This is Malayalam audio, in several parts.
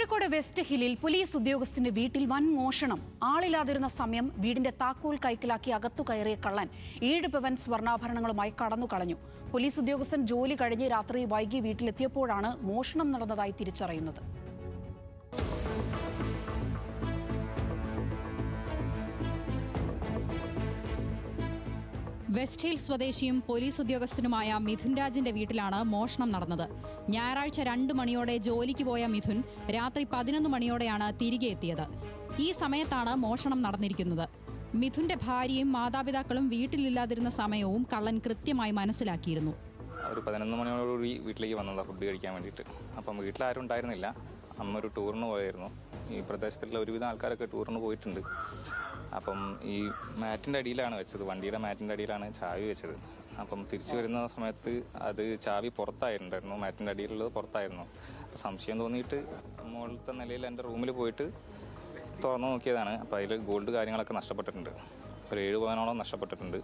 കോഴിക്കോട് വെസ്റ്റ് ഹില്ലിൽ പോലീസ് ഉദ്യോഗസ്ഥന്റെ വീട്ടിൽ വൻ മോഷണം. ആളില്ലാതിരുന്ന സമയം വീടിന്റെ താക്കോൽ കൈക്കലാക്കി അകത്തു കയറിയ കള്ളൻ 7 പവൻ സ്വർണ്ണാഭരണങ്ങളുമായി കടന്നു കളഞ്ഞു. പോലീസ് ഉദ്യോഗസ്ഥൻ ജോലി കഴിഞ്ഞ് രാത്രി വൈകി വീട്ടിലെത്തിയപ്പോഴാണ് മോഷണം നടന്നതായി തിരിച്ചറിയുന്നത്. വെസ്റ്റ് ഹിൽ സ്വദേശിയും പോലീസ് ഉദ്യോഗസ്ഥനുമായ മിഥുൻ രാജിന്റെ വീട്ടിലാണ് മോഷണം നടന്നത്. ഞായറാഴ്ച 2 മണിയോടെ ജോലിക്ക് പോയ മിഥുൻ രാത്രി 11 മണിയോടെയാണ് തിരികെ എത്തിയത്. ഈ സമയത്താണ് മോഷണം നടന്നിരിക്കുന്നത്. മിഥുന്റെ ഭാര്യയും മാതാപിതാക്കളും വീട്ടിലില്ലാതിരുന്ന സമയവും കള്ളൻ കൃത്യമായി മനസ്സിലാക്കിയിരുന്നു. ഒരു 11 മണിയോടുകൂടി വീട്ടിലേക്ക് വന്നതാണ് ഫുഡ് കഴിക്കാൻ വേണ്ടിയിട്ട്. അപ്പം വീട്ടിലാരും ഉണ്ടായിരുന്നില്ല. അമ്മ ഒരു ടൂറിന് പോയായിരുന്നു. ഈ പ്രദേശത്തുള്ള ഒരുവിധം ആൾക്കാരൊക്കെ ടൂറിന് പോയിട്ടുണ്ട്. അപ്പം ഈ മാറ്റിൻ്റെ അടിയിലാണ് വെച്ചത്, വണ്ടിയുടെ മാറ്റിൻ്റെ അടിയിലാണ് ചാവി വെച്ചത്. അപ്പം തിരിച്ചു വരുന്ന സമയത്ത് അത് ചാവി പുറത്തായിട്ടുണ്ടായിരുന്നു, മാറ്റിൻ്റെ അടിയിലുള്ളത് പുറത്തായിരുന്നു. അപ്പം സംശയം തോന്നിയിട്ട് മുകളിലത്തെ നിലയിൽ എൻ്റെ റൂമിൽ പോയിട്ട് തുറന്നു നോക്കിയതാണ്. അപ്പം അതിൽ ഗോൾഡ് കാര്യങ്ങളൊക്കെ നഷ്ടപ്പെട്ടിട്ടുണ്ട്. ഒരു 7 പവനോളം നഷ്ടപ്പെട്ടിട്ടുണ്ട്.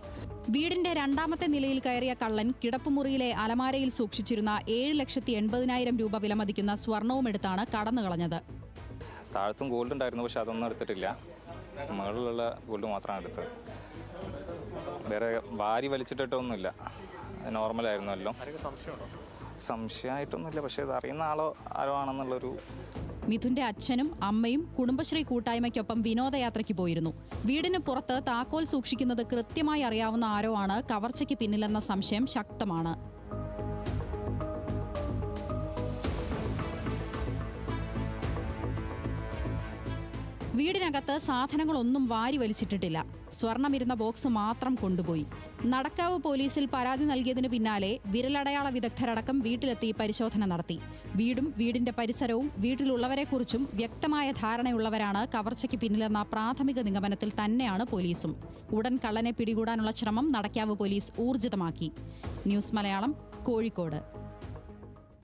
വീടിന്റെ 2ാമത്തെ നിലയിൽ കയറിയ കള്ളൻ കിടപ്പുമുറിയിലെ അലമാരയിൽ സൂക്ഷിച്ചിരുന്ന 7,80,000 രൂപ വിലമതിക്കുന്ന സ്വർണവും എടുത്താണ് കടന്നു കളഞ്ഞത്. താഴത്തും ഗോൾഡ് ഉണ്ടായിരുന്നു, പക്ഷെ അതൊന്നും എടുത്തിട്ടില്ല. മുകളിലുള്ള ഗോൾഡ് മാത്രമാണ് എടുത്തത്. വേറെ വാരി വലിച്ചിട്ടൊന്നുമില്ല, നോർമലായിരുന്നല്ലോ. സംശയമായിട്ടൊന്നുമില്ല, പക്ഷെ അത് അറിയുന്ന ആരോ ആണെന്നുള്ളൊരു. മിഥുന്റെ അച്ഛനും അമ്മയും കുടുംബശ്രീ കൂട്ടായ്മയ്ക്കൊപ്പം വിനോദയാത്രയ്ക്ക് പോയിരുന്നു. വീടിന് പുറത്ത് താക്കോൽ സൂക്ഷിക്കുന്നത് കൃത്യമായി അറിയാവുന്ന ആരോ ആണ് കവർച്ചയ്ക്ക് പിന്നിലെന്ന സംശയം ശക്തമാണ്. വീടിനകത്ത് സാധനങ്ങളൊന്നും വാരി വലിച്ചിട്ടിട്ടില്ല. സ്വർണമിരുന്ന ബോക്സ് മാത്രം കൊണ്ടുപോയി. നടക്കാവ് പോലീസിൽ പരാതി നൽകിയതിനു പിന്നാലെ വിരലടയാള വിദഗ്ധരടക്കം വീട്ടിലെത്തി പരിശോധന നടത്തി. വീടും വീടിന്റെ പരിസരവും വീട്ടിലുള്ളവരെക്കുറിച്ചും വ്യക്തമായ ധാരണയുള്ളവരാണ് കവർച്ചയ്ക്ക് പിന്നിലെന്ന പ്രാഥമിക നിഗമനത്തിൽ തന്നെയാണ് പോലീസും. ഉടൻ കള്ളനെ പിടികൂടാനുള്ള ശ്രമം നടക്കാവ് പോലീസ് ഊർജിതമാക്കി. ന്യൂസ് മലയാളം, കോഴിക്കോട്.